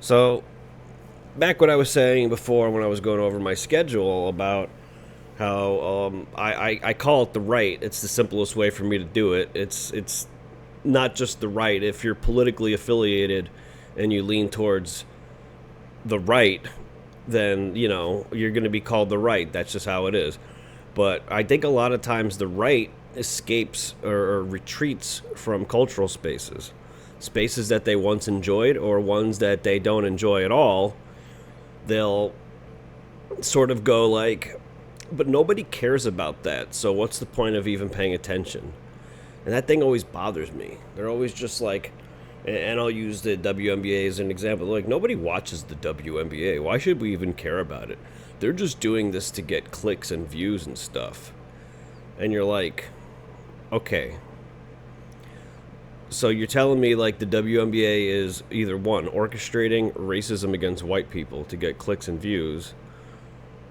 So, back what I was saying before when I was going over my schedule about how I call it the right. It's the simplest way for me to do it. It's not just the right. If you're politically affiliated and you lean towards the right, then you're going to be called the right. That's just how it is. But I think a lot of times the right escapes or retreats from cultural spaces that they once enjoyed or ones that they don't enjoy at all. They'll sort of go like, but nobody cares about that, so what's the point of even paying attention? And that thing always bothers me. They're always just like, and I'll use the WNBA as an example. Like, nobody watches the WNBA. Why should we even care about it? They're just doing this to get clicks and views and stuff. And you're like, okay. So you're telling me like the WNBA is either one, orchestrating racism against white people to get clicks and views.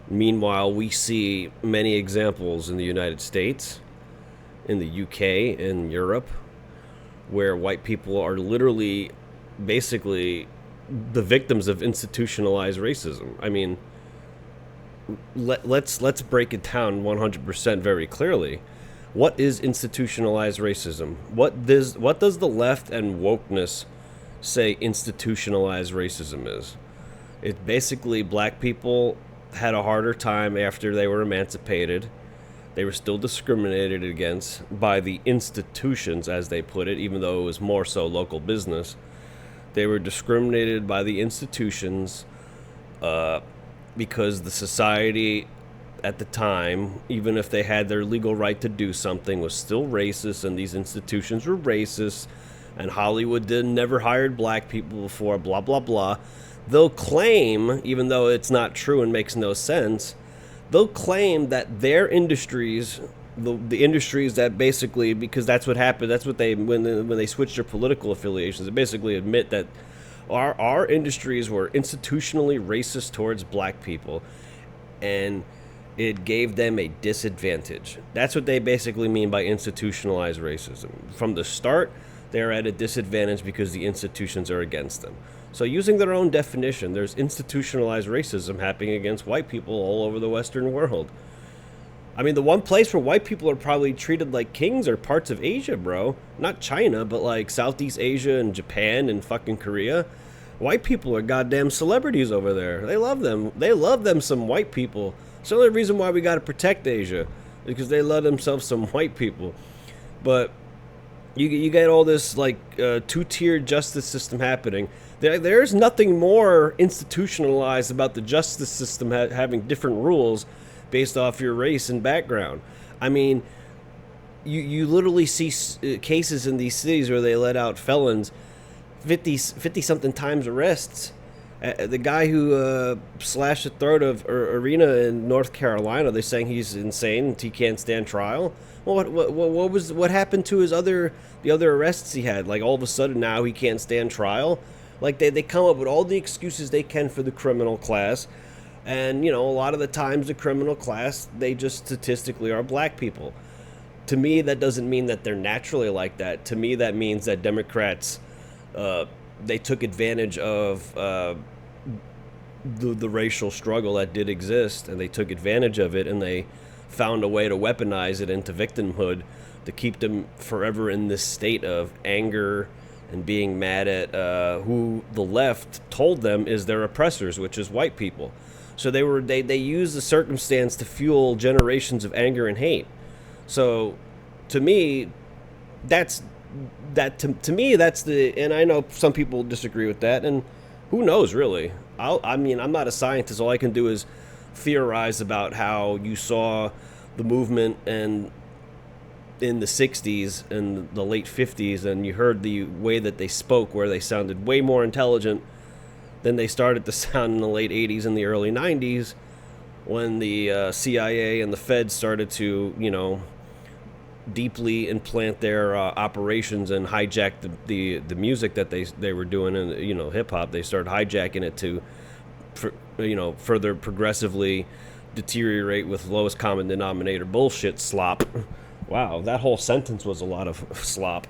Meanwhile, we see many examples in the United States, in the UK, in Europe, where white people are literally basically the victims of institutionalized racism. I mean, let's break it down 100% very clearly. What is institutionalized racism? What does the left and wokeness say institutionalized racism is? It's basically black people had a harder time after they were emancipated. They were still discriminated against by the institutions, as they put it, even though it was more so local business. They were discriminated by the institutions because the society at the time, even if they had their legal right to do something, was still racist, and these institutions were racist, and Hollywood never hired black people before, blah, blah, blah. They'll claim, even though it's not true and makes no sense, they'll claim that their industries, the industries that basically, because that's what happened, that's what when they switched their political affiliations, they basically admit that our industries were institutionally racist towards black people, and it gave them a disadvantage. That's what they basically mean by institutionalized racism. From the start, they're at a disadvantage because the institutions are against them. So using their own definition, there's institutionalized racism happening against white people all over the Western world. I mean, the one place where white people are probably treated like kings are parts of Asia, bro. Not China, but like Southeast Asia and Japan and fucking Korea. White people are goddamn celebrities over there. They love them. They love them some white people. It's the only reason why we got to protect Asia, because they love themselves some white people. But you get all this like two-tiered justice system happening. There's nothing more institutionalized about the justice system having different rules based off your race and background. I mean, you literally see cases in these cities where they let out felons 50 something times arrests. The guy who slashed the throat of Arena in North Carolina, they're saying he's insane and he can't stand trial. Well, what happened to the other arrests he had? Like, all of a sudden now he can't stand trial. Like, they come up with all the excuses they can for the criminal class, and a lot of the times the criminal class, they just statistically are black people. To me, that doesn't mean that they're naturally like that. To me, that means that Democrats, they took advantage of the racial struggle that did exist, and they took advantage of it, and they found a way to weaponize it into victimhood to keep them forever in this state of anger and being mad at who the left told them is their oppressors, which is white people. So they used the circumstance to fuel generations of anger and hate. So to me, that's the, and I know some people disagree with that, and who knows, really. I'm not a scientist. All I can do is theorize about how you saw the movement and in the 60s and the late 50s, and you heard the way that they spoke, where they sounded way more intelligent than they started to sound in the late 80s and the early 90s, when the CIA and the Fed started to, deeply implant their operations and hijack the music that they were doing in hip hop. They started hijacking it to further progressively deteriorate with lowest common denominator bullshit slop. Wow, that whole sentence was a lot of slop.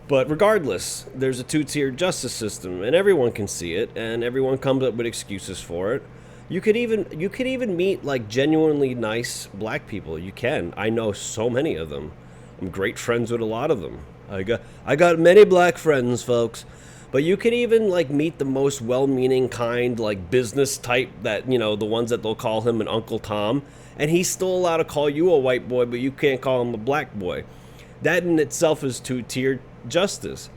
But regardless, there's a two-tiered justice system, and everyone can see it, and everyone comes up with excuses for it. You could even meet like genuinely nice black people. You can. I know so many of them. I'm great friends with a lot of them. I got many black friends, folks. But you could even like meet the most well-meaning kind, like business type that, the ones that they'll call him an Uncle Tom, and he's still allowed to call you a white boy, but you can't call him a black boy. That in itself is two-tiered justice.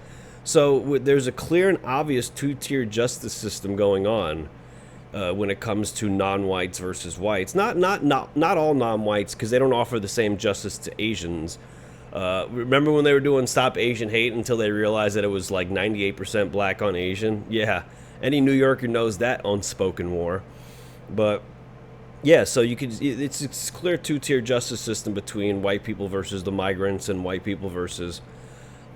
So there's a clear and obvious two-tiered justice system going on when it comes to non-whites versus whites. Not all non-whites, because they don't offer the same justice to Asians. Remember when they were doing Stop Asian Hate until they realized that it was like 98% black on Asian? Yeah, any New Yorker knows that unspoken war. But yeah, so it's clear two-tier justice system between white people versus the migrants and white people versus,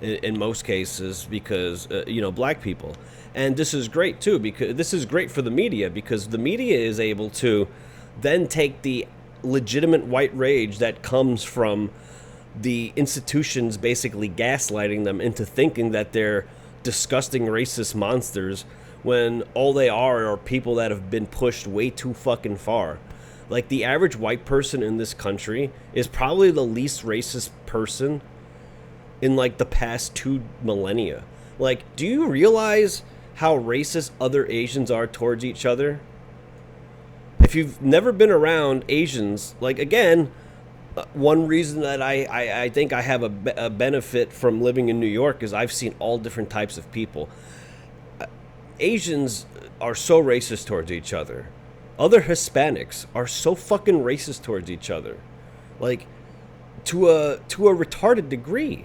in most cases, because black people. And this is great too, because this is great for the media, because the media is able to then take the legitimate white rage that comes from the institutions basically gaslighting them into thinking that they're disgusting racist monsters, when all they are people that have been pushed way too fucking far. Like, the average white person in this country is probably the least racist person in like the past 2 millennia. Like, do you realize how racist other Asians are towards each other? If you've never been around Asians, like, again, one reason that I think I have a benefit from living in New York is I've seen all different types of people. Asians are so racist towards each other. Other Hispanics are so fucking racist towards each other. Like, to a retarded degree.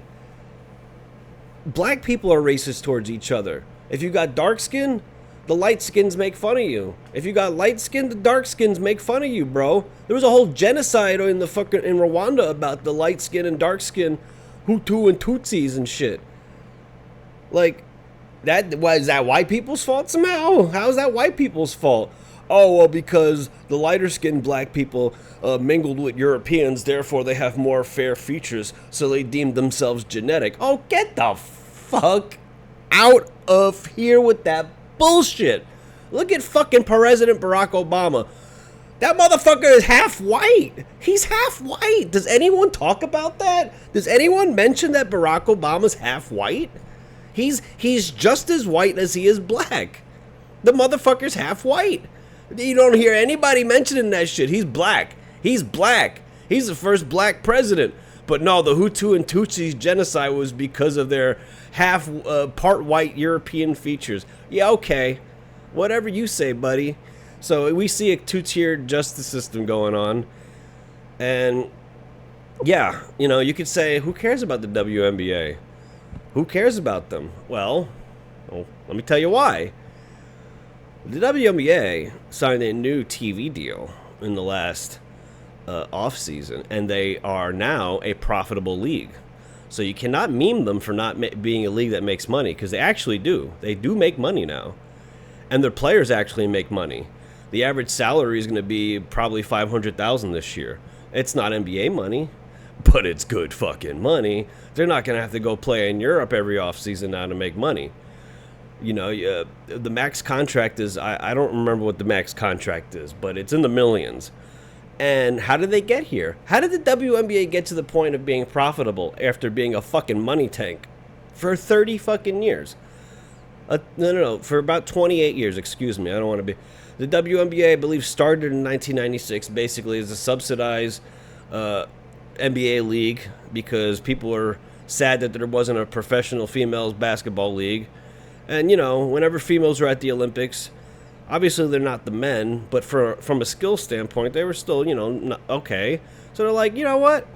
Black people are racist towards each other. If you got dark skin, the light skins make fun of you. If you got light skin, the dark skins make fun of you, bro. There was a whole genocide in Rwanda about the light skin and dark skin Hutu and Tutsis and shit. Like, is that white people's fault somehow? How is that white people's fault? Oh, well, because the lighter skinned black people mingled with Europeans, therefore they have more fair features, so they deemed themselves genetic. Oh, get the fuck out of here with that bullshit. Look at fucking President Barack Obama. That motherfucker is half white. He's half white. Does anyone talk about that? Does anyone mention that Barack Obama's half white? He's just as white as he is black. The motherfucker's half white. You don't hear anybody mentioning that shit. He's black. He's black. He's the first black president. But no, the Hutu and Tutsis genocide was because of their half part white European features. Yeah, okay. Whatever you say, buddy. So we see a two-tiered justice system going on. And yeah, you could say, who cares about the WNBA? Who cares about them? Well, let me tell you why. The WNBA signed a new TV deal in the last off-season, and they are now a profitable league. So you cannot meme them for not being a league that makes money, because they actually do. They do make money now. And their players actually make money. The average salary is going to be probably $500,000 this year. It's not NBA money, but it's good fucking money. They're not going to have to go play in Europe every offseason now to make money. The max contract is, I don't remember what the max contract is, but it's in the millions. And how did they get here? How did the WNBA get to the point of being profitable after being a fucking money tank for 30 fucking years? No, for about 28 years, excuse me. I don't want to be... The WNBA, I believe, started in 1996, basically as a subsidized NBA league, because people were sad that there wasn't a professional females basketball league. And, whenever females were at the Olympics, obviously they're not the men, but from a skill standpoint, they were still, okay. So they're like, you know what?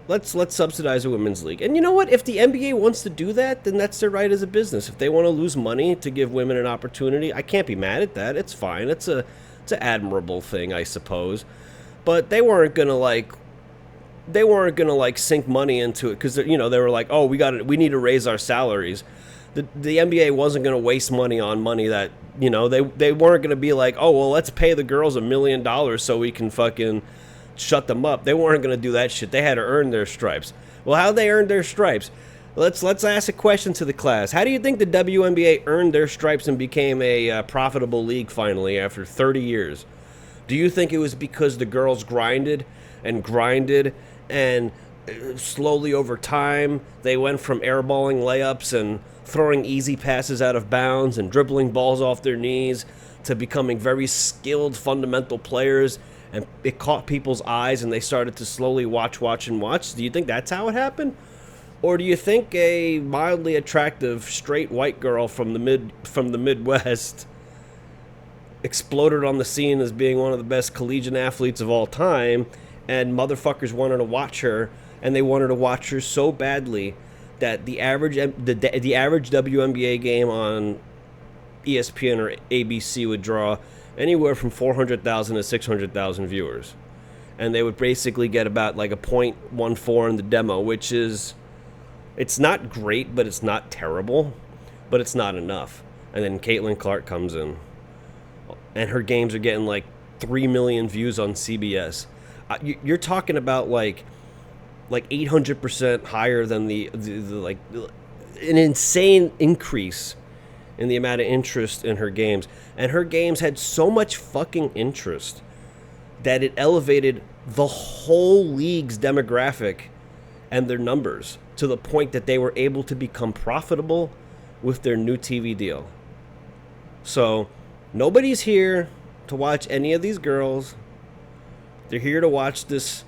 Let's subsidize a women's league. And you know what? If the NBA wants to do that, then that's their right as a business. If they want to lose money to give women an opportunity, I can't be mad at that. It's fine. It's an admirable thing, I suppose. But they weren't gonna sink money into it, because they were like, oh, we need to raise our salaries. The NBA wasn't going to waste money on money that, they weren't going to be like, oh, well, let's pay the girls $1 million so we can fucking shut them up. They weren't going to do that shit. They had to earn their stripes. Well, how they earned their stripes? Let's ask a question to the class. How do you think the WNBA earned their stripes and became a profitable league finally after 30 years? Do you think it was because the girls grinded and grinded and slowly over time they went from airballing layups and throwing easy passes out of bounds and dribbling balls off their knees to becoming very skilled fundamental players, and it caught people's eyes and they started to slowly watch? Do you think that's how it happened? Or do you think a mildly attractive straight white girl from the Midwest exploded on the scene as being one of the best collegiate athletes of all time, and motherfuckers wanted to watch her, and they wanted to watch her so badly that the average WNBA game on ESPN or ABC would draw anywhere from 400,000 to 600,000 viewers, and they would basically get about like a .14 in the demo, which is, it's not great, but it's not terrible, but it's not enough. And then Caitlin Clark comes in, and her games are getting like 3 million views on CBS. You're talking about like 800% higher than the like an insane increase in the amount of interest in her games. And her games had so much fucking interest that it elevated the whole league's demographic and their numbers to the point that they were able to become profitable with their new TV deal. So nobody's here to watch any of these girls. They're here to watch this.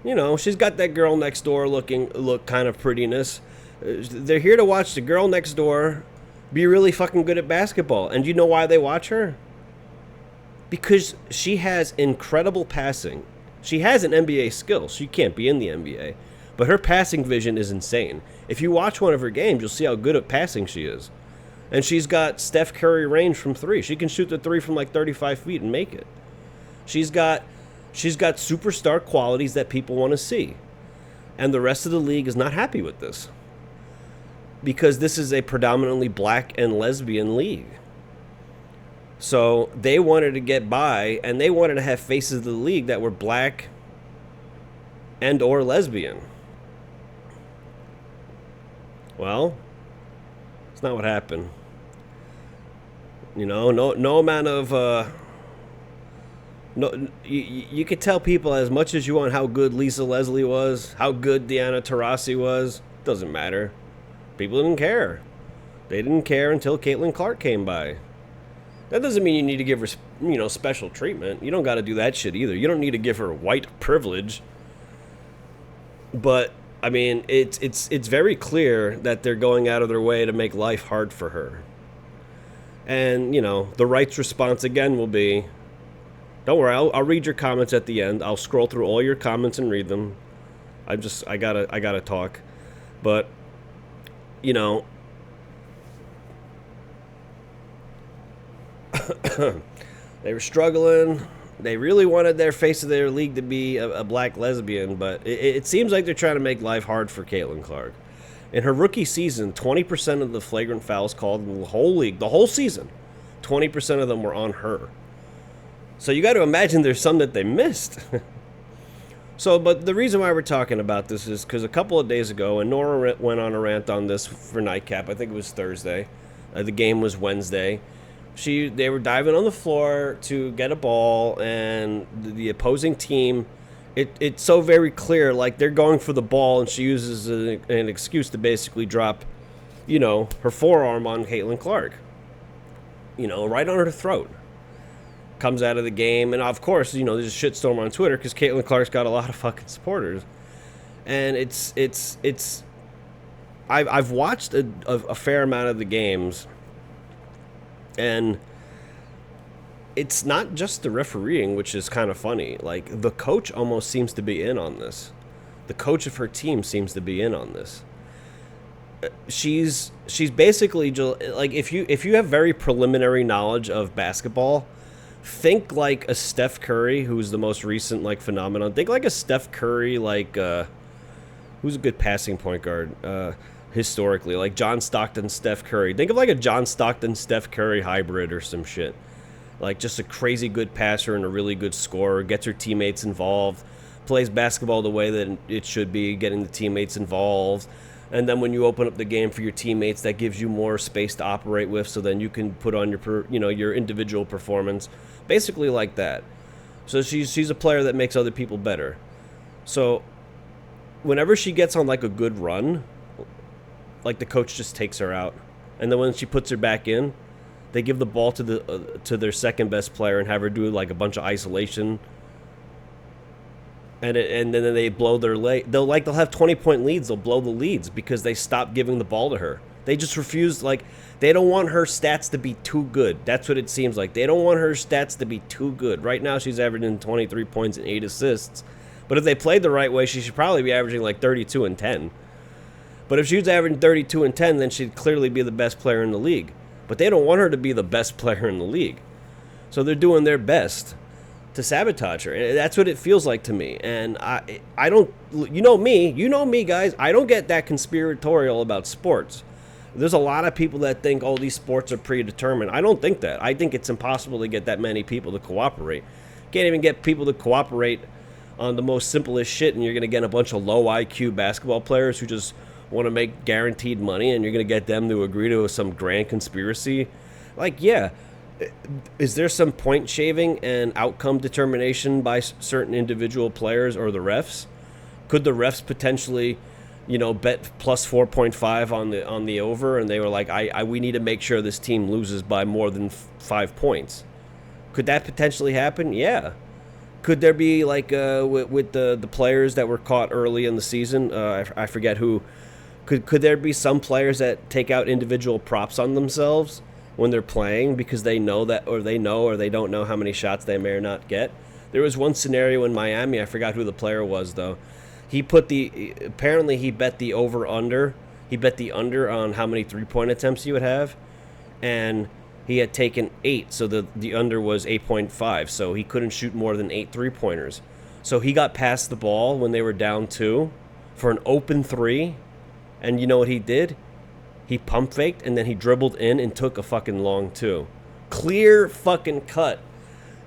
You know, she's got that girl next door look kind of prettiness. They're here to watch the girl next door be really fucking good at basketball. And you know why they watch her? Because she has incredible passing. She has an NBA skill. She can't be in the NBA. But her passing vision is insane. If you watch one of her games, you'll see how good at passing she is. And she's got Steph Curry range from three. She can shoot the three from like 35 feet and make it. She's got superstar qualities that people want to see. And the rest of the league is not happy with this, because this is a predominantly black and lesbian league. So they wanted to get by, and they wanted to have faces of the league that were black and or lesbian. Well, it's not what happened. You know, no amount of no, you could tell people as much as you want how good Lisa Leslie was, how good Diana Taurasi was. Doesn't matter. People didn't care. They didn't care until Caitlin Clark came by. That doesn't mean you need to give her, special treatment. You don't got to do that shit either. You don't need to give her white privilege. But I mean, it's very clear that they're going out of their way to make life hard for her. And the right's response again will be, don't worry, I'll read your comments at the end. I'll scroll through all your comments and read them. I gotta talk. But they were struggling. They really wanted their face of their league to be a black lesbian, but it seems like they're trying to make life hard for Caitlin Clark. In her rookie season, 20% of the flagrant fouls called in the whole league, the whole season, 20% of them were on her. So you got to imagine there's some that they missed. But the reason why we're talking about this is because a couple of days ago, and Nora went on a rant on this for Nightcap, I think it was Thursday. The game was Wednesday. They were diving on the floor to get a ball, and the opposing team, it's so very clear, like they're going for the ball, and she uses an excuse to basically drop, her forearm on Caitlin Clark, right on her throat. Comes out of the game, and of course, there's a shitstorm on Twitter because Caitlin Clark's got a lot of fucking supporters, and I've watched a fair amount of the games. And it's not just the refereeing, which is kind of funny. Like, the coach almost seems to be in on this. The coach of her team seems to be in on this. She's basically, like, if you have very preliminary knowledge of basketball, think like a Steph Curry, who's the most recent, like, phenomenon. Think like a Steph Curry, like, who's a good passing point guard? Historically, like John Stockton, Steph Curry. Think of like a John Stockton, Steph Curry hybrid or some shit. Like just a crazy good passer and a really good scorer, gets her teammates involved, plays basketball the way that it should be, getting the teammates involved, And then when you open up the game for your teammates, that gives you more space to operate with, so then you can put on your individual performance, basically like that. So she's a player that makes other people better. So whenever she gets on like a good run, like the coach just takes her out, and then when she puts her back in, they give the ball to their second best player and have her do like a bunch of isolation. And then they blow their lead. They'll have 20-point leads. They'll blow the leads because they stop giving the ball to her. They just refuse. Like, they don't want her stats to be too good. That's what it seems like. They don't want her stats to be too good. Right now, she's averaging 23 points and 8 assists. But if they played the right way, she should probably be averaging like 32 and 10. But if she was averaging 32 and 10, then she'd clearly be the best player in the league. But they don't want her to be the best player in the league. So they're doing their best to sabotage her. And that's what it feels like to me. And I don't, you know me, guys. I don't get that conspiratorial about sports. There's a lot of people that think, oh, these sports are predetermined. I don't think that. I think it's impossible to get that many people to cooperate. Can't even get people to cooperate on the most simplest shit, and you're going to get a bunch of low IQ basketball players who just want to make guaranteed money, and you're going to get them to agree to some grand conspiracy. Like, yeah, is there some point shaving and outcome determination by certain individual players or the refs? Could the refs potentially, bet plus 4.5 on the over, and they were like, we need to make sure this team loses by more than 5 points? Could that potentially happen? Yeah. Could there be like with the players that were caught early in the season? I forget who. Could there be some players that take out individual props on themselves when they're playing because they know that, or they don't know how many shots they may or not get? There was one scenario in Miami. I forgot who the player was though. Apparently he bet the over under. He bet the under on how many 3-point attempts he would have, and he had taken 8, so the under was 8.5, so he couldn't shoot more than 8 3-pointers. So he got past the ball when they were down 2 for an open 3, and you know what he did? He pump faked, and then he dribbled in and took a fucking long 2. Clear fucking cut.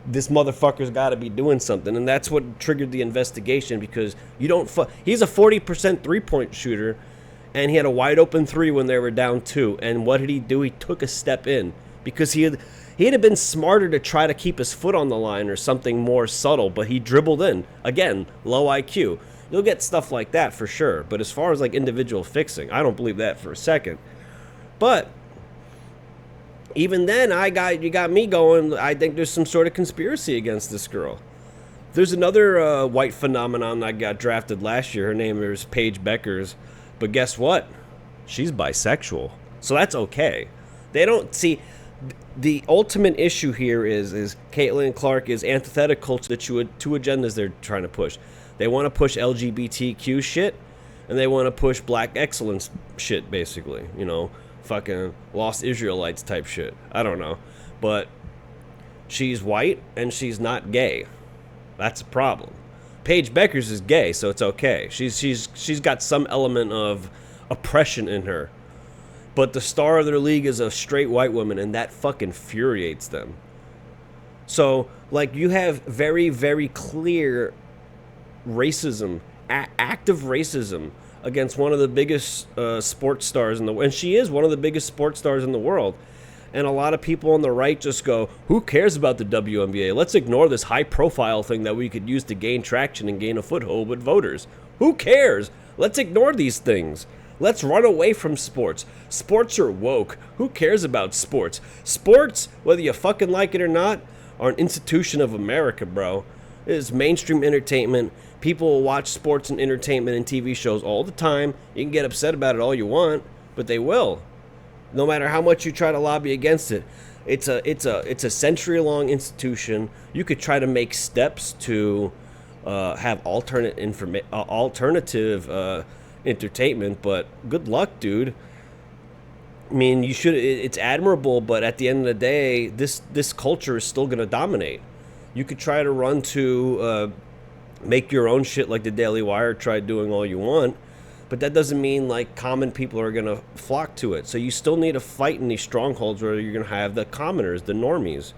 This motherfucker's got to be doing something, and that's what triggered the investigation, because he's a 40% 3-point shooter, and he had a wide open 3 when they were down 2, and what did he do? He took a step in. Because he had been smarter to try to keep his foot on the line or something more subtle, but he dribbled in. Again, low IQ. You'll get stuff like that for sure. But as far as like individual fixing, I don't believe that for a second. But even then, you got me going. I think there's some sort of conspiracy against this girl. There's another white phenomenon that got drafted last year. Her name is Paige Beckers. But guess what? She's bisexual. So that's okay. They don't see... The ultimate issue here is Caitlin Clark is antithetical to the two agendas they're trying to push. They want to push LGBTQ shit, and they want to push black excellence shit, basically. Fucking lost Israelites type shit. I don't know. But she's white, and she's not gay. That's a problem. Paige Beckers is gay, so it's okay. She's got some element of oppression in her. But the star of their league is a straight white woman, and that fucking infuriates them. So, like, you have very, very clear racism, active racism against one of the biggest sports stars in the world. And she is one of the biggest sports stars in the world. And a lot of people on the right just go, who cares about the WNBA? Let's ignore this high-profile thing that we could use to gain traction and gain a foothold with voters. Who cares? Let's ignore these things. Let's run away from sports. Sports are woke. Who cares about sports? Sports, whether you fucking like it or not, are an institution of America, bro. It is mainstream entertainment. People will watch sports and entertainment and TV shows all the time. You can get upset about it all you want, but they will. No matter how much you try to lobby against it. It's a century-long institution. You could try to make steps to have alternative entertainment, but good luck, dude. I mean, you should. It's admirable, but at the end of the day, this culture is still gonna dominate. You could try to run to make your own shit like the Daily Wire tried doing all you want, but that doesn't mean like common people are gonna flock to it. So you still need to fight in these strongholds where you're gonna have the commoners, the normies.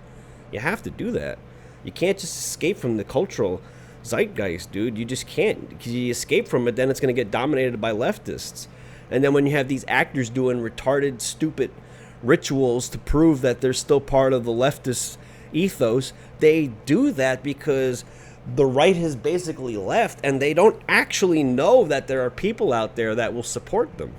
You have to do that. You can't just escape from the cultural zeitgeist, dude. You just can't. Because you escape from it, then it's going to get dominated by leftists. And then when you have these actors doing retarded, stupid rituals to prove that they're still part of the leftist ethos, they do that because the right has basically left, and they don't actually know that there are people out there that will support them.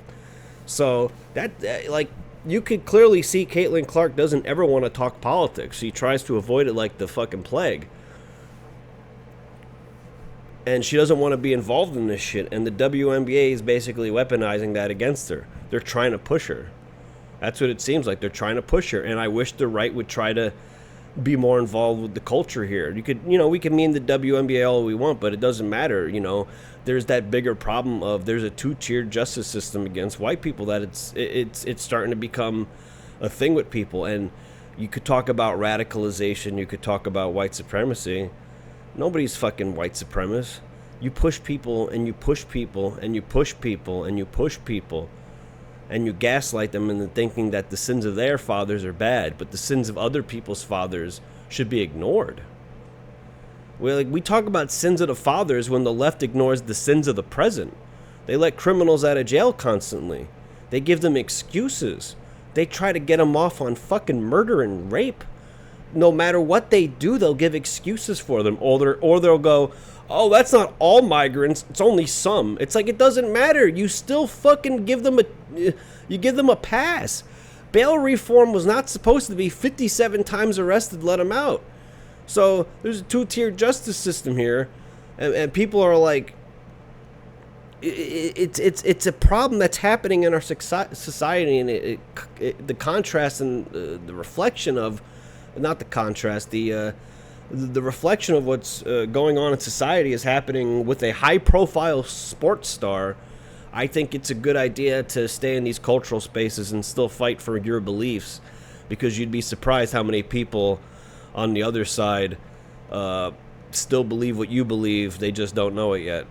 So that, like, you could clearly see Caitlin Clark doesn't ever want to talk politics. She tries to avoid it like the fucking plague. And she doesn't want to be involved in this shit. And the WNBA is basically weaponizing that against her. They're trying to push her. That's what it seems like. They're trying to push her. And I wish the right would try to be more involved with the culture here. You could, we can mean the WNBA all we want, but it doesn't matter. There's that bigger problem of there's a two-tiered justice system against white people that it's starting to become a thing with people. And you could talk about radicalization. You could talk about white supremacy. Nobody's fucking white supremacist. You push people and you push people and you push people and you push people and you gaslight them into thinking that the sins of their fathers are bad, but the sins of other people's fathers should be ignored. We talk about sins of the fathers when the left ignores the sins of the present. They let criminals out of jail constantly. They give them excuses. They try to get them off on fucking murder and rape. No matter what they do, they'll give excuses for them, or they'll go, oh, that's not all migrants, it's only some. It's like, it doesn't matter. You still fucking give them a pass. Bail reform was not supposed to be 57 times arrested, let them out. So there's a two-tier justice system here, and people are like, it's a problem that's happening in our society, and the contrast and the reflection of, not the contrast, the reflection of what's going on in society is happening with a high-profile sports star. I think it's a good idea to stay in these cultural spaces and still fight for your beliefs, because you'd be surprised how many people on the other side still believe what you believe. They just don't know it yet.